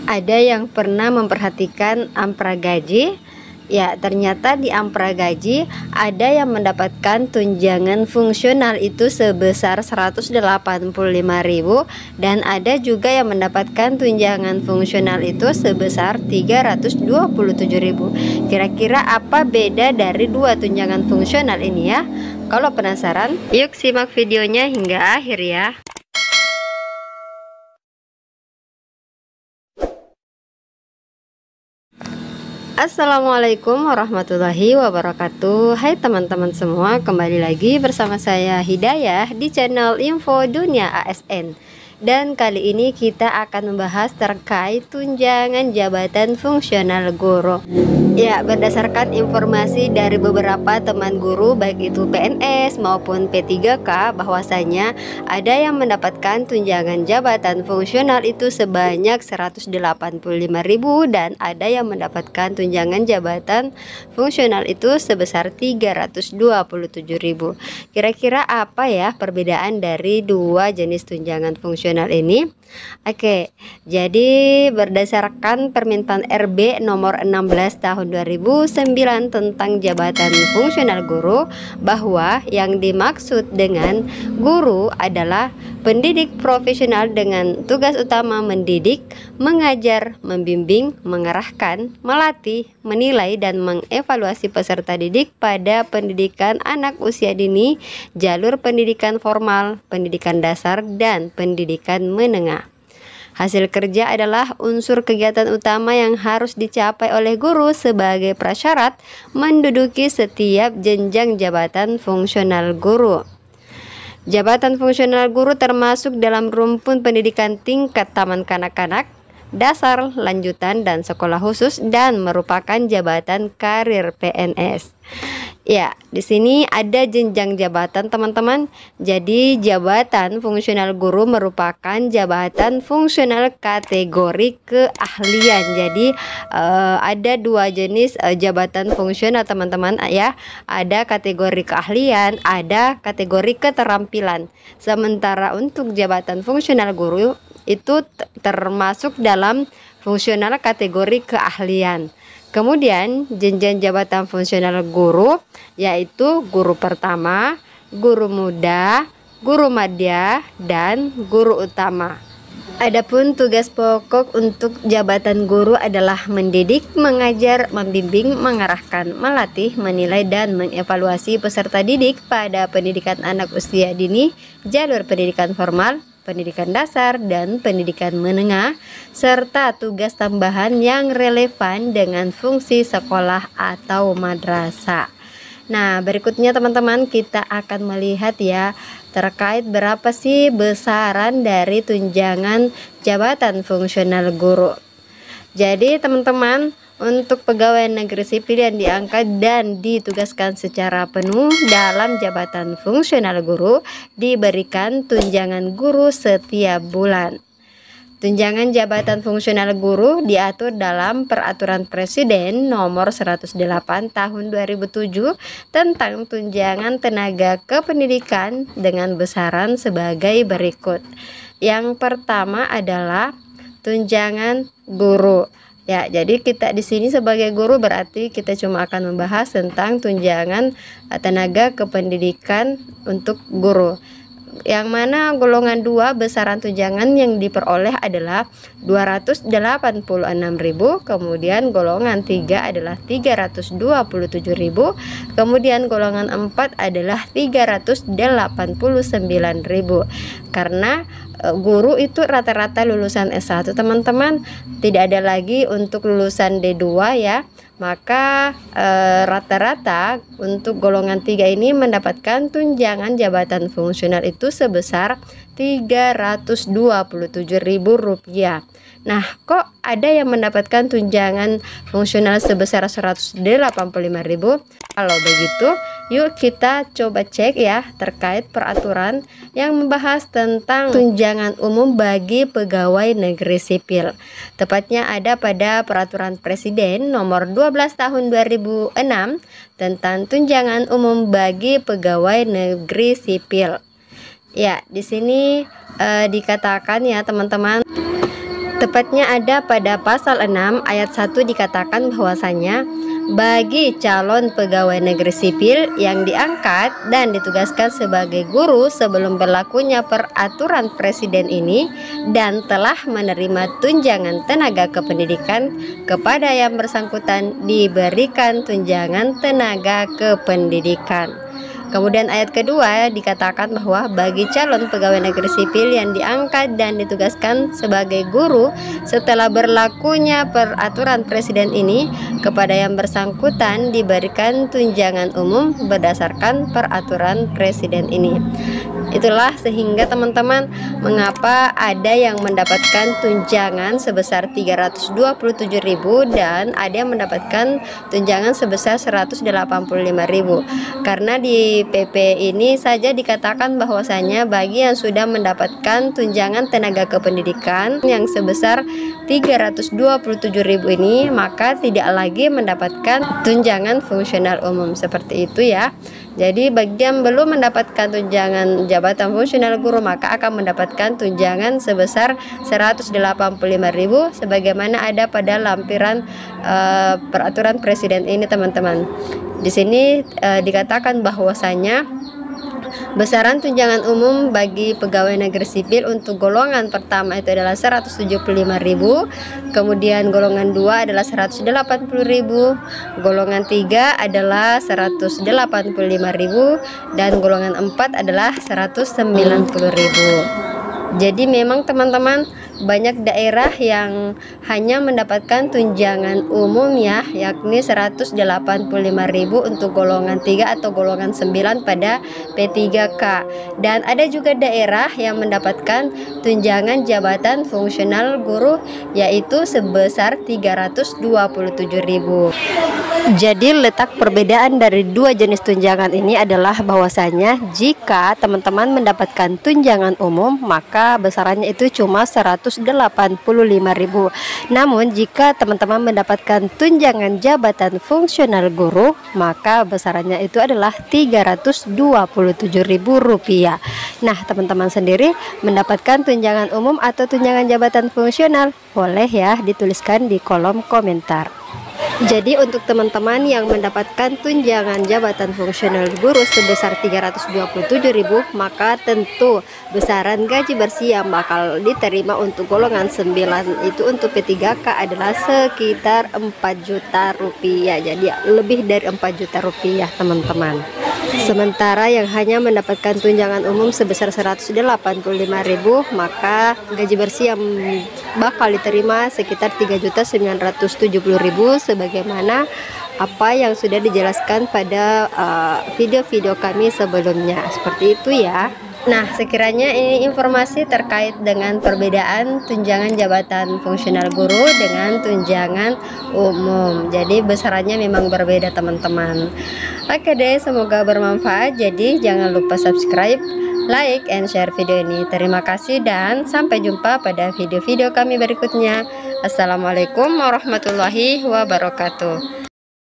Ada yang pernah memperhatikan ampra gaji? Ya, ternyata di ampra gaji ada yang mendapatkan tunjangan fungsional itu sebesar 185.000 dan ada juga yang mendapatkan tunjangan fungsional itu sebesar 327.000. Kira-kira apa beda dari dua tunjangan fungsional ini ya? Kalau penasaran, yuk simak videonya hingga akhir ya. Assalamualaikum warahmatullahi wabarakatuh. Hai teman-teman semua, kembali lagi bersama saya Hidayah di channel Info Dunia ASN. Dan kali ini kita akan membahas terkait tunjangan jabatan fungsional guru. Ya, berdasarkan informasi dari beberapa teman guru baik itu PNS maupun P3K, bahwasanya ada yang mendapatkan tunjangan jabatan fungsional itu sebanyak 185.000 dan ada yang mendapatkan tunjangan jabatan fungsional itu sebesar 327.000. Kira-kira apa ya perbedaan dari dua jenis tunjangan fungsional ini? Oke, jadi berdasarkan permintaan RB nomor 16 tahun 2009 tentang jabatan fungsional guru, bahwa yang dimaksud dengan guru adalah pendidik profesional dengan tugas utama mendidik, mengajar, membimbing, mengarahkan, melatih, menilai, dan mengevaluasi peserta didik pada pendidikan anak usia dini, jalur pendidikan formal, pendidikan dasar, dan pendidikan menengah. Hasil kerja adalah unsur kegiatan utama yang harus dicapai oleh guru sebagai prasyarat menduduki setiap jenjang jabatan fungsional guru. Jabatan fungsional guru termasuk dalam rumpun pendidikan tingkat taman kanak-kanak, dasar, lanjutan, dan sekolah khusus dan merupakan jabatan karir PNS. Ya, di sini ada jenjang jabatan teman-teman. Jadi jabatan fungsional guru merupakan jabatan fungsional kategori keahlian. Jadi ada dua jenis jabatan fungsional teman-teman ya. Ada kategori keahlian, ada kategori keterampilan. Sementara untuk jabatan fungsional guru itu termasuk dalam fungsional kategori keahlian. Kemudian jenjang jabatan fungsional guru yaitu guru pertama, guru muda, guru madya, dan guru utama. Adapun tugas pokok untuk jabatan guru adalah mendidik, mengajar, membimbing, mengarahkan, melatih, menilai, dan mengevaluasi peserta didik pada pendidikan anak usia dini, jalur pendidikan formal, pendidikan dasar, dan pendidikan menengah, serta tugas tambahan yang relevan dengan fungsi sekolah atau madrasah. Nah, berikutnya teman-teman kita akan melihat ya terkait berapa sih besaran dari tunjangan jabatan fungsional guru. Jadi teman-teman, untuk pegawai negeri sipil yang diangkat dan ditugaskan secara penuh dalam jabatan fungsional guru diberikan tunjangan guru setiap bulan. Tunjangan jabatan fungsional guru diatur dalam Peraturan Presiden Nomor 108 Tahun 2007 tentang tunjangan tenaga kependidikan dengan besaran sebagai berikut. Yang pertama adalah tunjangan guru. Ya, jadi kita di sini sebagai guru berarti kita cuma akan membahas tentang tunjangan tenaga kependidikan untuk guru. Yang mana golongan 2 besaran tunjangan yang diperoleh adalah 286.000, kemudian golongan 3 adalah 327.000, kemudian golongan 4 adalah 389.000. Karena guru itu rata-rata lulusan S1 teman-teman, tidak ada lagi untuk lulusan D2 ya. Maka rata-rata untuk golongan 3 ini mendapatkan tunjangan jabatan fungsional itu sebesar Rp327.000. Nah, kok ada yang mendapatkan tunjangan fungsional sebesar 185.000? Kalau begitu, yuk kita coba cek ya terkait peraturan yang membahas tentang tunjangan umum bagi pegawai negeri sipil. Tepatnya ada pada Peraturan Presiden Nomor 12 Tahun 2006 tentang tunjangan umum bagi pegawai negeri sipil. Ya, di sini dikatakan ya teman-teman, Tepatnya ada pada pasal 6 ayat 1 dikatakan bahwasanya bagi calon pegawai negeri sipil yang diangkat dan ditugaskan sebagai guru sebelum berlakunya peraturan presiden ini dan telah menerima tunjangan tenaga kependidikan, kepada yang bersangkutan diberikan tunjangan tenaga kependidikan. Kemudian ayat kedua dikatakan bahwa bagi calon pegawai negeri sipil yang diangkat dan ditugaskan sebagai guru setelah berlakunya peraturan presiden ini, kepada yang bersangkutan diberikan tunjangan umum berdasarkan peraturan presiden ini. Itulah sehingga teman-teman, mengapa ada yang mendapatkan tunjangan sebesar 327.000 dan ada yang mendapatkan tunjangan sebesar 185.000. Karena di PP ini saja dikatakan bahwasanya bagi yang sudah mendapatkan tunjangan tenaga kependidikan yang sebesar 327.000 ini, maka tidak lagi mendapatkan tunjangan fungsional umum, seperti itu ya. Jadi bagi yang belum mendapatkan tunjangan jabatan fungsional guru, maka akan mendapatkan tunjangan sebesar 185.000 sebagaimana ada pada lampiran peraturan presiden ini, teman-teman. Di sini dikatakan bahwasanya besaran tunjangan umum bagi pegawai negeri sipil untuk golongan pertama itu adalah 175.000, kemudian golongan 2 adalah 180.000, golongan 3 adalah 185.000 dan golongan 4 adalah 190.000. Jadi memang teman-teman, banyak daerah yang hanya mendapatkan tunjangan umum ya, yakni 185.000 untuk golongan 3 atau golongan 9 pada P3K. Dan ada juga daerah yang mendapatkan tunjangan jabatan fungsional guru yaitu sebesar 327.000. Jadi letak perbedaan dari dua jenis tunjangan ini adalah bahwasanya jika teman-teman mendapatkan tunjangan umum, maka besarannya itu cuma 185.000. Namun jika teman-teman mendapatkan tunjangan jabatan fungsional guru, maka besarannya itu adalah 327.000 rupiah. Nah, teman-teman sendiri mendapatkan tunjangan umum atau tunjangan jabatan fungsional? Boleh ya dituliskan di kolom komentar. Jadi untuk teman-teman yang mendapatkan tunjangan jabatan fungsional guru sebesar 327.000, maka tentu besaran gaji bersih yang bakal diterima untuk golongan 9 itu untuk P3K adalah sekitar 4 juta rupiah. Jadi lebih dari 4 juta rupiah, teman-teman. Sementara yang hanya mendapatkan tunjangan umum sebesar 185.000, maka gaji bersih yang bakal diterima sekitar 3.970.000 sebagaimana apa yang sudah dijelaskan pada video-video kami sebelumnya. Seperti itu ya. Nah, sekiranya ini informasi terkait dengan perbedaan tunjangan jabatan fungsional guru dengan tunjangan umum. Jadi besarannya memang berbeda, teman-teman. Oke deh, semoga bermanfaat. Jadi jangan lupa subscribe, like, and share video ini. Terima kasih dan sampai jumpa pada video-video kami berikutnya. Assalamualaikum warahmatullahi wabarakatuh.